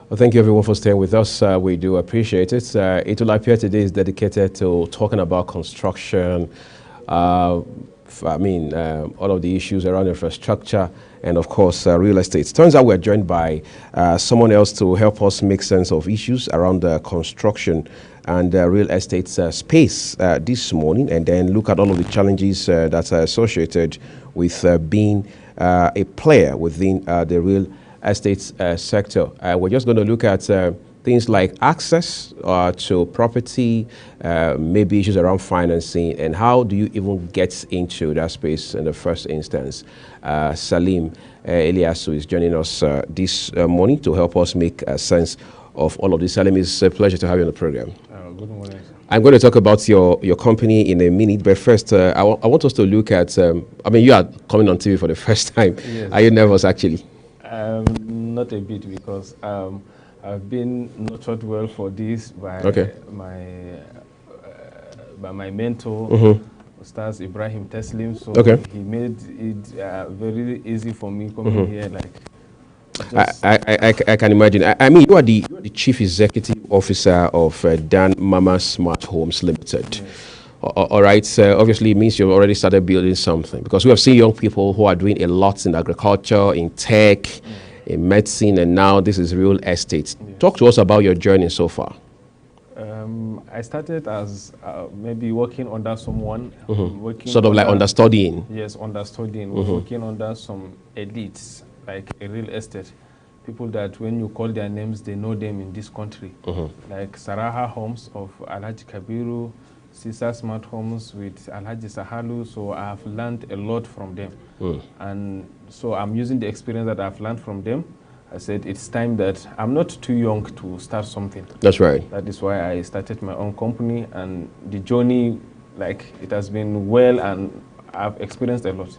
Well, thank you everyone for staying with us. We do appreciate it. It will appear today is dedicated to talking about construction, all of the issues around infrastructure and, of course, real estate. Turns out we're joined by someone else to help us make sense of issues around construction and real estate space this morning, and then look at all of the challenges that are associated with being a player within the real estate sector. We're just going to look at things like access to property, maybe issues around financing, and how do you even get into that space in the first instance. Saleem Iliyasu is joining us this morning to help us make sense of all of this. Saleem, it's a pleasure to have you on the program. Good morning. I'm going to talk about your company in a minute, but first, I want us to look at, you are coming on TV for the first time. Yes. Are you nervous, actually? Not a bit, because I've been nurtured well for this by my mentor, Ustaz Ibrahim Teslim. So he made it very easy for me coming here. I can imagine. You are the Chief Executive Officer of Dan Mama Smart Homes Limited. Yes. All right. Obviously, it means you've already started building something, because we have seen young people who are doing a lot in agriculture, in tech, in medicine, and now this is real estate. Yes. Talk to us about your journey so far. I started as maybe working under someone. Sort of like understudying. Yes, understudying. Working under some elites, like a real estate. People that when you call their names, they know them in this country. Like Saraha Homes of Alhaji Kabiru, Caesar Smart Homes with Alhaji Sahalu. So I have learned a lot from them. And so I'm using the experience that I've learned from them. I said it's time that I'm not too young to start something. That's right. That is why I started my own company, and the journey, it has been well, and I've experienced a lot.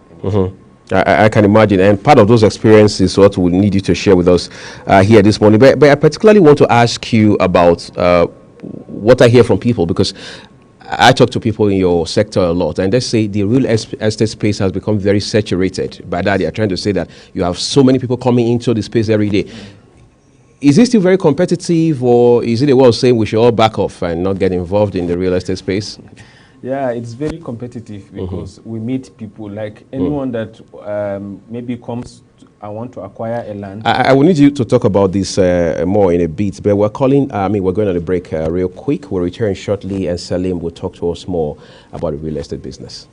I can imagine, and part of those experiences is what we need you to share with us here this morning. But I particularly want to ask you about what I hear from people, because I talk to people in your sector a lot, and they say the real estate space has become very saturated. By that, they are trying to say that you have so many people coming into the space every day. Is it still very competitive, or is it a way of saying we should all back off and not get involved in the real estate space? Yeah, it's very competitive, because we meet people like anyone that maybe comes and want to acquire a land. I will need you to talk about this more in a bit, but we're going on a break real quick. We'll return shortly, and Saleem will talk to us more about the real estate business.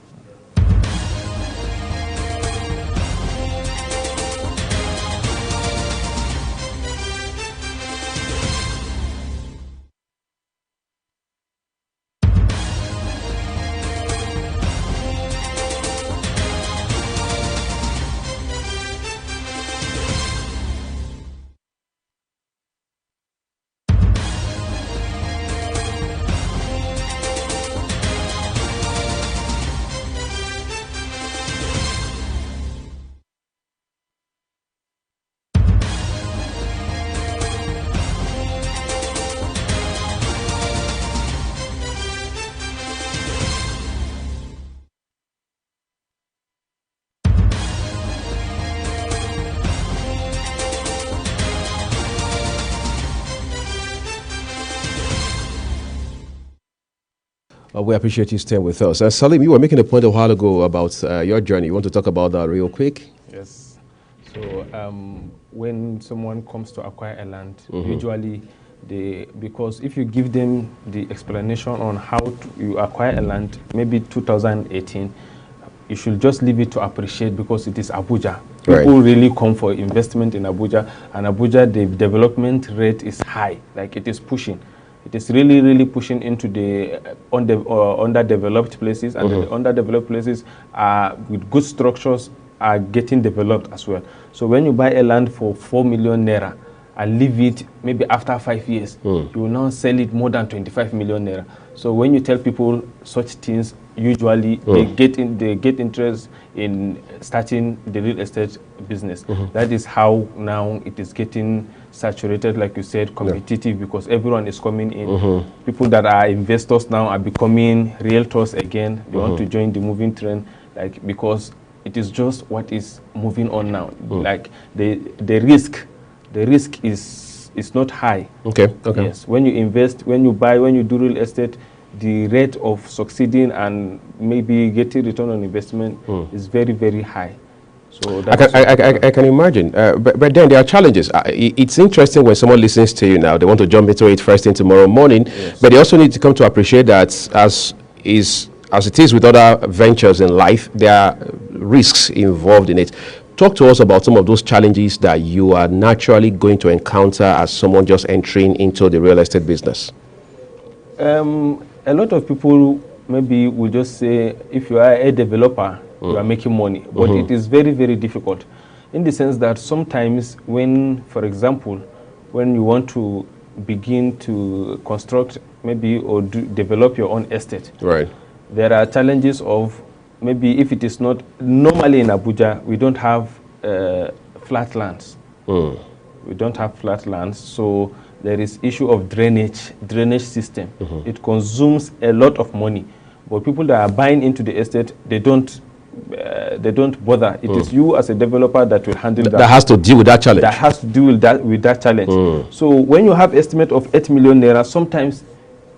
We appreciate you staying with us. Saleem, you were making a point a while ago about your journey. You want to talk about that real quick? Yes. So when someone comes to acquire a land, usually because if you give them the explanation on how you acquire a land, maybe 2018, you should just leave it to appreciate, because it is Abuja. People really come for investment in Abuja, and Abuja, the development rate is high, it is pushing. It is really, really pushing into the underdeveloped places, and the underdeveloped places with good structures are getting developed as well. So when you buy a land for 4 million naira and leave it maybe after 5 years, you will now sell it more than 25 million naira. So when you tell people such things, usually they get interest in starting the real estate business. That is how now it is getting saturated, like you said, competitive, because everyone is coming in. People that are investors now are becoming realtors again. They want to join the moving trend, because it is just what is moving on now. The risk is it's not high. Okay. Okay. Yes, when you invest, when you buy, when you do real estate, the rate of succeeding and maybe getting return on investment is very, very high. So I can imagine, but then there are challenges. It's interesting when someone listens to you now, they want to jump into it first thing tomorrow morning, Yes. but they also need to come to appreciate that as it is with other ventures in life, there are risks involved in it. Talk to us about some of those challenges that you are naturally going to encounter as someone just entering into the real estate business. A lot of people maybe will just say, if you are a developer, you are making money. But it is very, very difficult in the sense that sometimes when, for example, when you want to begin to construct maybe or develop your own estate, right, there are challenges of maybe if it is not, normally in Abuja, we don't have flat lands. We don't have flat lands, so there is issue of drainage system. It consumes a lot of money, but people that are buying into the estate, they don't bother. It is you as a developer that will handle that. That has to deal with that challenge. That has to deal with that challenge. So when you have estimate of 8 million naira, sometimes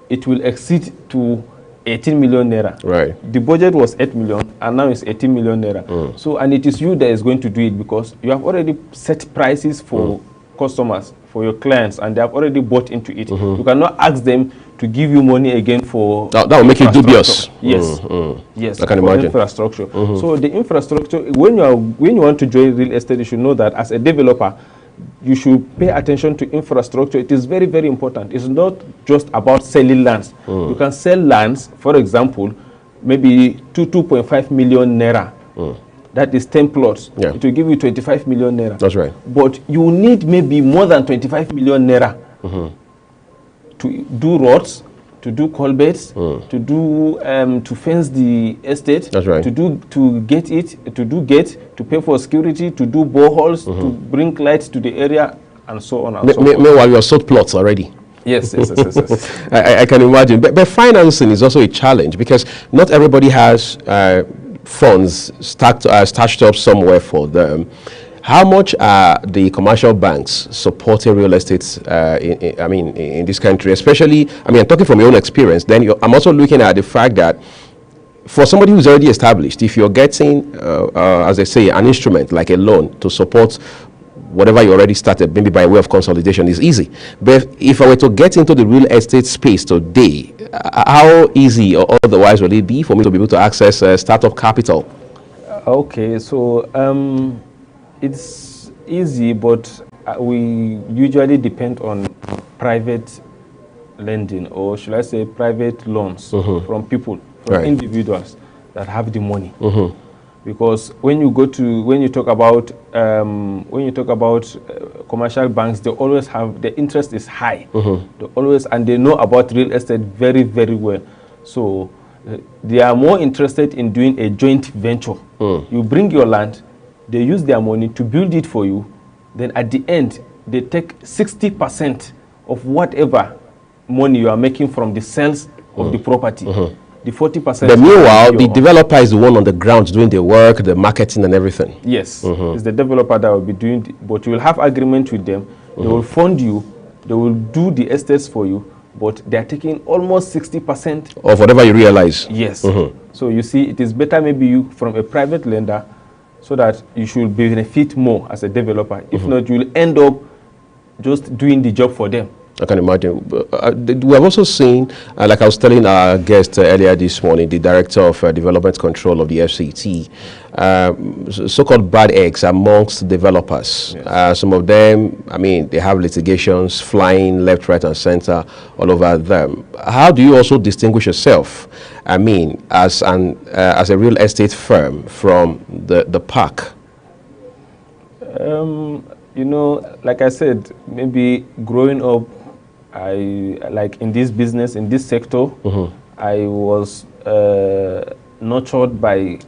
it will exceed to 18 million naira. Right. The budget was 8 million and now it's 18 million naira. So, and it is you that is going to do it because you have already set prices for customers, for your clients, and they have already bought into it. You cannot ask them to give you money again for that will make you dubious. Yes, yes. I can imagine. Infrastructure. So the infrastructure, when you want to join real estate, you should know that as a developer, you should pay attention to infrastructure. It is very, very important. It's not just about selling lands. You can sell lands, for example, maybe 2.5 million naira. That is 10 plots. Yeah. It will give you 25 million naira. That's right. But you need maybe more than 25 million naira to do roads, to do culverts, to do to fence the estate. That's right. To do gates, to pay for security, to do boreholes, to bring lights to the area, and so on and so forth. Meanwhile, you're sold plots already. Yes. I can imagine. But financing is also a challenge because not everybody has funds stashed up somewhere for them. How much are the commercial banks supporting real estate in this country? Especially, I'm talking from your own experience. Then I'm also looking at the fact that for somebody who's already established, if you're getting, as they say, an instrument like a loan to support whatever you already started, maybe by way of consolidation, is easy. But if I were to get into the real estate space today, how easy or otherwise will it be for me to be able to access startup capital? Okay, so it's easy, but we usually depend on private lending, or should I say private loans from people, from individuals that have the money. Because when you talk about commercial banks, they always have, the interest is high. They always, and they know about real estate very, very well. So they are more interested in doing a joint venture. You bring your land, they use their money to build it for you. Then at the end, they take 60% of whatever money you are making from the sales of the property. The 40%. But meanwhile, the developer is the one on the ground doing the work, the marketing and everything. Yes, it's the developer that will be doing it, but you will have agreement with them. They will fund you, they will do the estates for you, but they are taking almost 60% of whatever you realize. Yes. So you see, it is better maybe you from a private lender, so that you should benefit more as a developer. If not, you will end up just doing the job for them. I can imagine. We have also seen, like I was telling our guest earlier this morning, the Director of Development Control of the FCT, so-called bad eggs amongst developers. Yes. Some of them, they have litigations flying left, right, and center all over them. How do you also distinguish yourself, as a real estate firm from the pack? Like I said, maybe growing up, like in this business, in this sector, I was nurtured by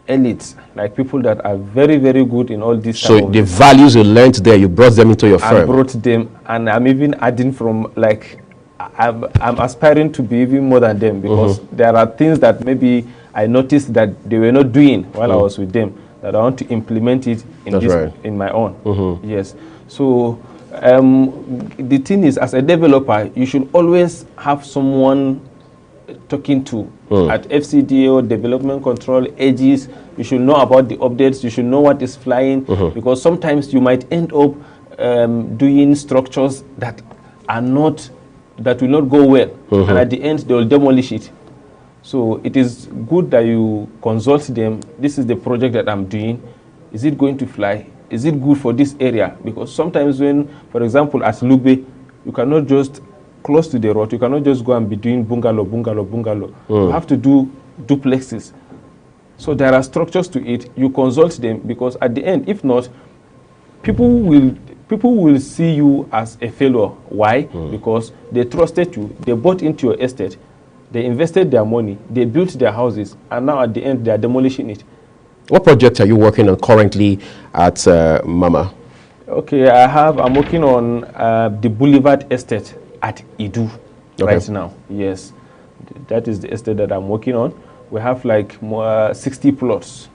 elites, like people that are very, very good in all this. So the values you learned there, you brought them into your firm. I brought them, and I'm even adding from, like, I'm aspiring to be even more than them, because there are things that maybe I noticed that they were not doing while I was with them, that I want to implement it in in my own. Yes. So The thing is, as a developer, you should always have someone talking to at FCDO, development control, edges. You should know about the updates. You should know what is flying, because sometimes you might end up doing structures that will not go well, and at the end they will demolish it. So it is good that you consult them. This is the project that I'm doing. Is it going to fly? Is it good for this area? Because sometimes when, for example, at Lube, you cannot just close to the road. You cannot just go and be doing bungalow. You have to do duplexes. So there are structures to it. You consult them, because at the end, if not, people will see you as a failure. Why? Because they trusted you. They bought into your estate. They invested their money. They built their houses. And now at the end, they are demolishing it. What project are you working on currently at Mama? Okay, I'm working on the Boulevard Estate at Idu right now. Yes, that is the estate that I'm working on. We have like 60 plots.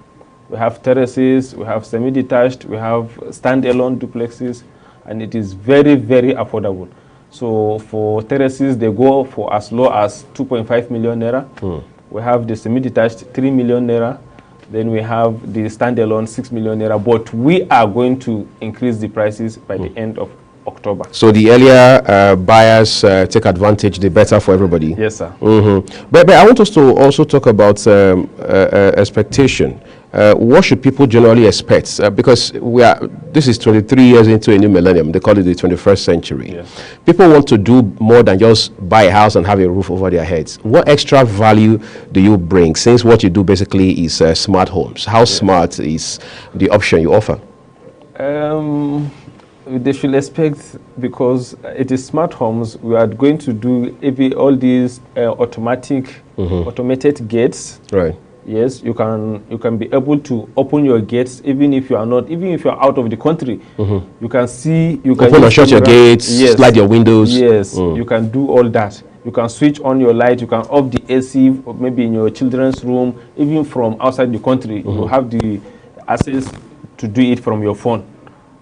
We have terraces, we have semi-detached, we have standalone duplexes, and it is very, very affordable. So for terraces, they go for as low as 2.5 million naira. We have the semi-detached 3 million naira. Then we have the standalone 6 million naira. But we are going to increase the prices by the end of October. So the earlier buyers take advantage, the better for everybody. Yes, sir. But I want us to also talk about expectation. What should people generally expect? Because this is 23 years into a new millennium. They call it the 21st century. Yes. People want to do more than just buy a house and have a roof over their heads. What extra value do you bring, since what you do basically is smart homes? How smart is the option you offer? They should expect, because it is smart homes, we are going to do all these automated gates. Right. Yes, you can be able to open your gates even if you are out of the country. You can open and shut your gates, slide your windows. Yes, you can do all that. You can switch on your light, you can off the AC, maybe in your children's room, even from outside the country. You have the access to do it from your phone.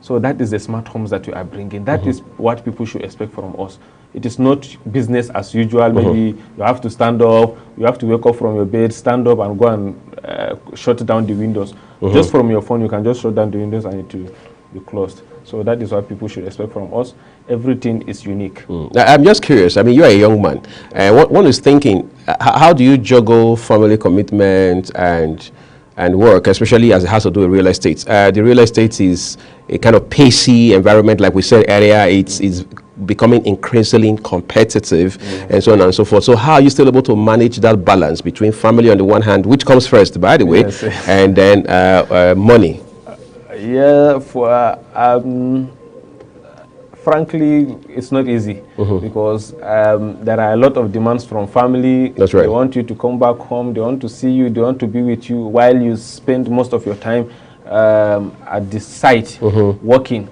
So that is the smart homes that we are bringing. That is what people should expect from us. It is not business as usual. Maybe you have to stand up, you have to wake up from your bed, stand up and go and shut down the windows. Just from your phone, you can just shut down the windows and it will be closed. So that is what people should expect from us. Everything is unique. I'm just curious. I mean, you're a young man. One is thinking, how do you juggle family commitment and work, especially as it has to do with real estate? The real estate is a kind of pacey environment, like we said earlier. It's becoming increasingly competitive, and so on and so forth. So how are you still able to manage that balance between family on the one hand, which comes first, by the way, and then money? Frankly, it's not easy, because there are a lot of demands from family. That's right. They want you to come back home. They want to see you. They want to be with you while you spend most of your time at the site working.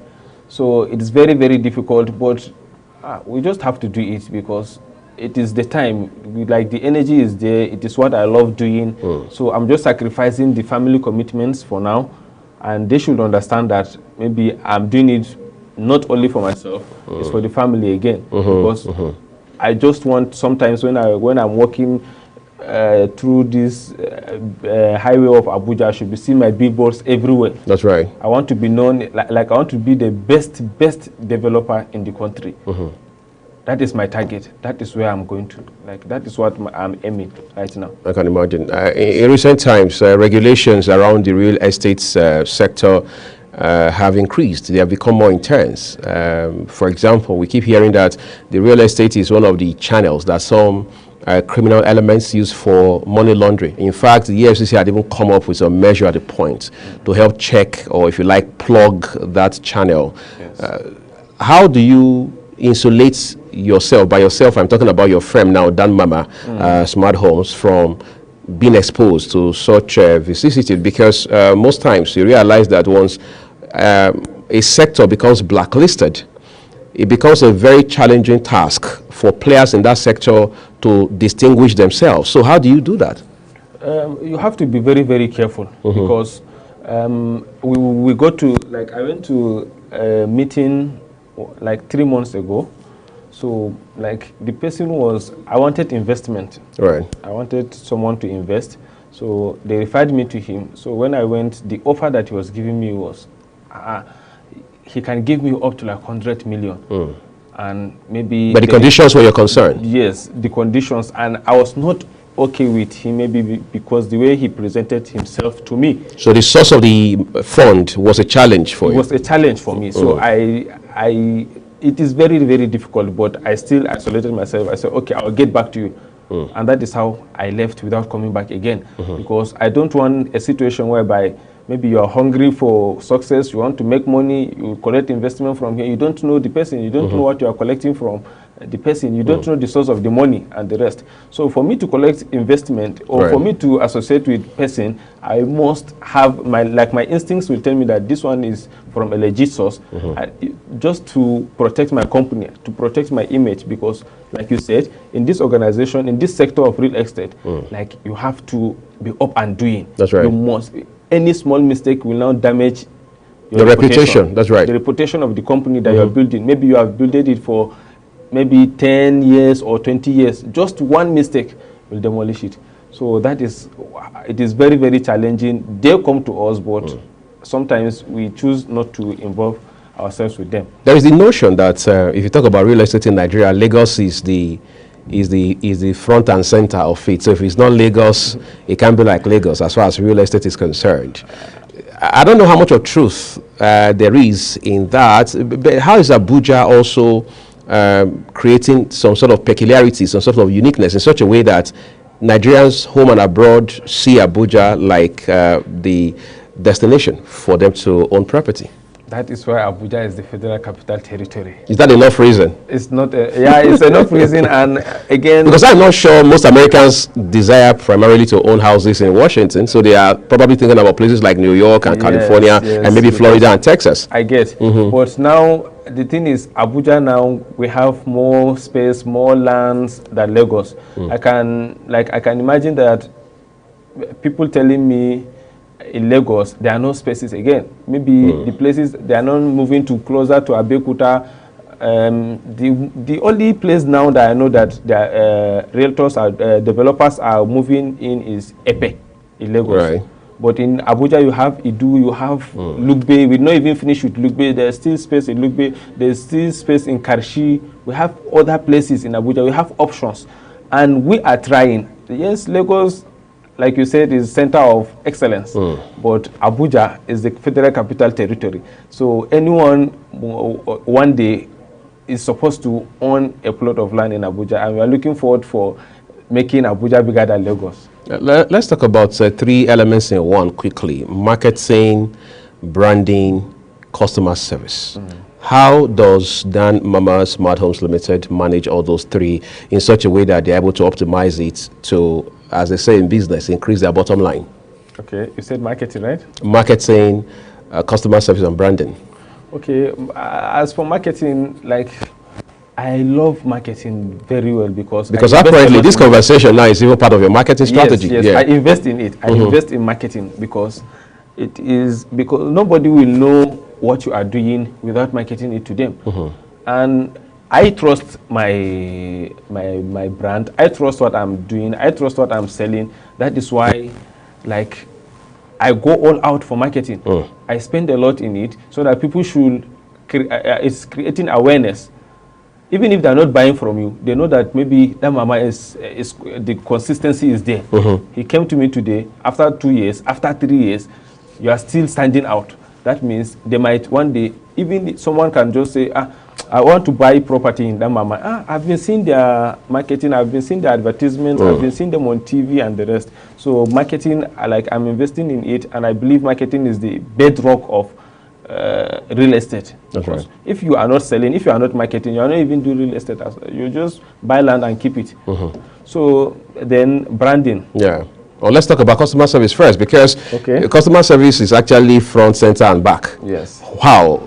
So it's very, very difficult, but we just have to do it, because it is the time. The energy is there. It is what I love doing. So I'm just sacrificing the family commitments for now, and they should understand that maybe I'm doing it not only for myself, it's for the family again. Because I just want, sometimes when I'm walking through this highway of Abuja, I should be seeing my billboards everywhere. That's right. I want to be known, like I want to be the best developer in the country. That is my target. That is where I'm going to. That is what I'm aiming right now. I can imagine. In recent times, regulations around the real estate sector have increased. They have become more intense. For example, we keep hearing that the real estate is one of the channels that some criminal elements use for money laundering. In fact, the EFCC had even come up with a measure at a point to help check, or if you like, plug that channel. Yes. How do you insulate yourself? By yourself, I'm talking about your firm now, Dan Mama Smart Homes, from being exposed to such vicissitude, because most times you realize that once a sector becomes blacklisted, it becomes a very challenging task for players in that sector to distinguish themselves. So how do you do that? You have to be very, very careful, because we go to, I went to a meeting like 3 months ago. So like the person was, I wanted investment. Right. I wanted someone to invest. So they referred me to him. So when I went, the offer that he was giving me was, he can give me up to like 100 million. And maybe... But the conditions were your concern? Yes, the conditions. And I was not okay with him, maybe because the way he presented himself to me. So the source of the fund was a challenge for you? It was a challenge for me. So it is very, very difficult, but I still isolated myself. I said, okay, I'll get back to you. And that is how I left without coming back again. Because I don't want a situation whereby maybe you are hungry for success, you want to make money, you collect investment from here, you don't know the person, you don't know what you are collecting from the person, you don't know the source of the money and the rest. So for me to collect investment or for me to associate with person, I must have my instincts will tell me that this one is from a legit source, just to protect my company, to protect my image, because like you said, in this organization, in this sector of real estate, like you have to be up and doing. That's right. You must. Any small mistake will now damage your reputation. That's right. The reputation of the company that you're building. Maybe you have built it for maybe 10 years or 20 years. Just one mistake will demolish it. So that is, it is very, very challenging. They come to us, but sometimes we choose not to involve ourselves with them. There is the notion that if you talk about real estate in Nigeria, Lagos is the front and center of it. So if it's not Lagos, it can be like Lagos as far as real estate is concerned. I don't know how much of truth there is in that, but how is Abuja also creating some sort of peculiarity, some sort of uniqueness in such a way that Nigerians home and abroad see Abuja like the destination for them to own property? That is why Abuja is the Federal Capital Territory. Is that enough reason? It's not, yeah, it's enough reason. And again... Because I'm not sure most Americans desire primarily to own houses in Washington, so they are probably thinking about places like New York and California and maybe Florida and Texas. I get. But now, the thing is, Abuja now, we have more space, more lands than Lagos. I can imagine that people telling me, in Lagos, there are no spaces again. Maybe the places, they are not moving to closer to Abeokuta. The only place now that I know that the realtors are, developers are moving in is Epe in Lagos. Right. But in Abuja, you have Idu, you have Lugbe. We're not even finished with Lugbe. There's still space in Lugbe. There's still space in Karshi. We have other places in Abuja. We have options. And we are trying. Yes, Lagos, like you said, is center of excellence, but Abuja is the Federal Capital Territory. So anyone one day is supposed to own a plot of land in Abuja, and we are looking forward for making Abuja bigger than Lagos. Let's talk about 3 elements in one quickly: marketing, branding, customer service. How does Dan Mama Smart Homes Limited manage all those 3 in such a way that they're able to optimize it to, as they say in business, increase their bottom line? Okay, you said marketing, right? Marketing, customer service, and branding. Okay, as for marketing, like, I love marketing very well because apparently this conversation now is even part of your marketing strategy. Yes, I invest in it. I invest in marketing because nobody will know what you are doing without marketing it to them. And I trust my brand. I trust what I'm doing. I trust what I'm selling. That is why, like, I go all out for marketing. I spend a lot in it so that people should. It's creating awareness. Even if they're not buying from you, they know that maybe that Mama is the consistency is there. He came to me today after 2 years, after 3 years, you are still standing out. That means they might one day, even someone can just say, I want to buy property in that Mama. I've been seeing their marketing, I've been seeing their advertisements, I've been seeing them on TV and the rest. So marketing, I'm investing in it, and I believe marketing is the bedrock of real estate. That's right. If you are not selling, if you are not marketing, you are not even doing real estate. You just buy land and keep it. So then branding. Yeah. Well, let's talk about customer service first, because customer service is actually front, center, and back. Yes. How?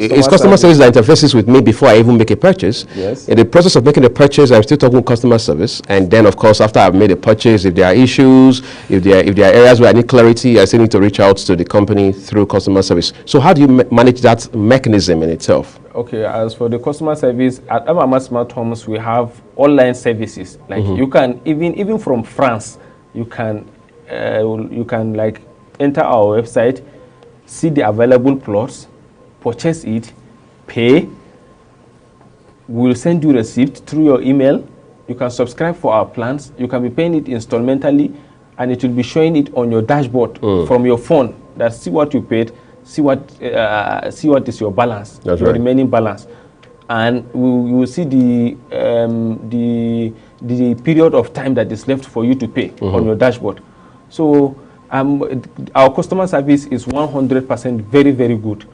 It's customer service that interfaces with me before I even make a purchase. Yes. In the process of making the purchase, I'm still talking customer service. And then, of course, after I've made a purchase, if there are issues, if there are areas where I need clarity, I still need to reach out to the company through customer service. So how do you manage that mechanism in itself? Okay, as for the customer service, at Mama Smart Homes, we have online services. Like you can, even from France, you can like enter our website, see the available plots, purchase it, pay. We'll send you receipt through your email. You can subscribe for our plans. You can be paying it installmentally, and it will be showing it on your dashboard from your phone. That see what you paid, see what is your balance, That's your right. remaining balance, and you will see the period of time that is left for you to pay on your dashboard. So our customer service is 100% very, very good.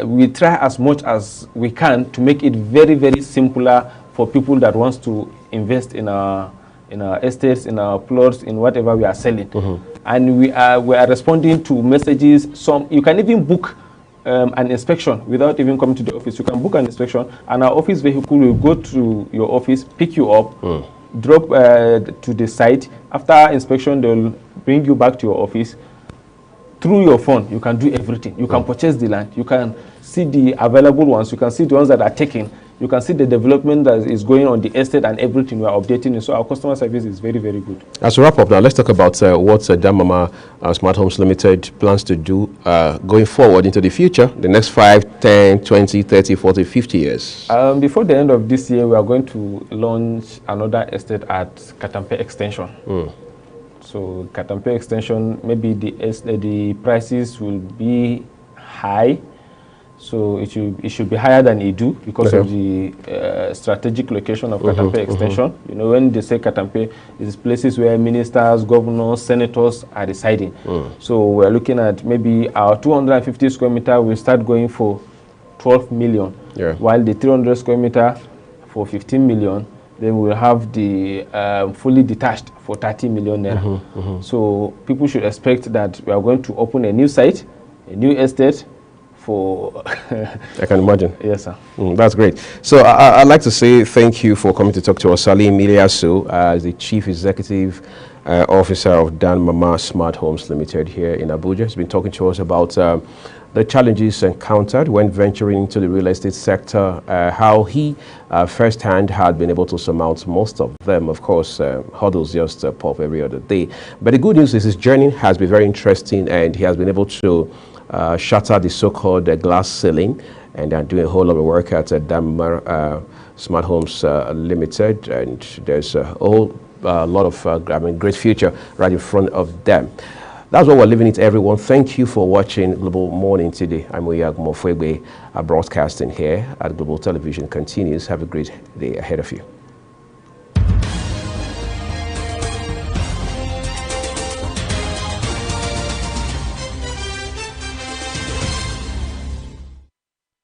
We try as much as we can to make it very, very simpler for people that wants to invest in our estates, in our plots, in whatever we are selling. And we are responding to messages. Some you can even book an inspection without even coming to the office. You can book an inspection, and our office vehicle will go to your office, pick you up, drop to the site. After inspection, they'll bring you back to your office. Through your phone, you can do everything. You can purchase the land. You can see the available ones. You can see the ones that are taken. You can see the development that is going on the estate and everything we are updating. So our customer service is very, very good. As a wrap up now, let's talk about what Dan Mama Smart Homes Limited plans to do going forward into the future, the next 5, 10, 20, 30, 40, 50 years. Before the end of this year, we are going to launch another estate at Katampe Extension. So Katampe Extension, maybe the prices will be high. So it should be higher than Edu because of the strategic location of Katampe Extension. You know, when they say Katampe, it's places where ministers, governors, senators are residing. So we're looking at maybe our 250 square meter will start going for 12 million, while the 300 square meter for 15 million. Then we'll have the fully detached for 30 million naira. So people should expect that we are going to open a new site, a new estate for... I can imagine. Yes, sir. That's great. So I'd like to say thank you for coming to talk to us. Saleem Iliyasu, as the Chief Executive Officer of Dan Mama Smart Homes Limited here in Abuja. He's been talking to us about the challenges encountered when venturing into the real estate sector, how he firsthand had been able to surmount most of them. Of course, hurdles just pop every other day. But the good news is his journey has been very interesting, and he has been able to shatter the so-called glass ceiling, and doing a whole lot of work at Dan Mama Smart Homes Limited. And there's a whole lot of great future right in front of them. That's what we're leaving it, everyone. Thank you for watching Global Morning today. I'm Oyag Mofwegbe. Our broadcasting here at Global Television continues. Have a great day ahead of you.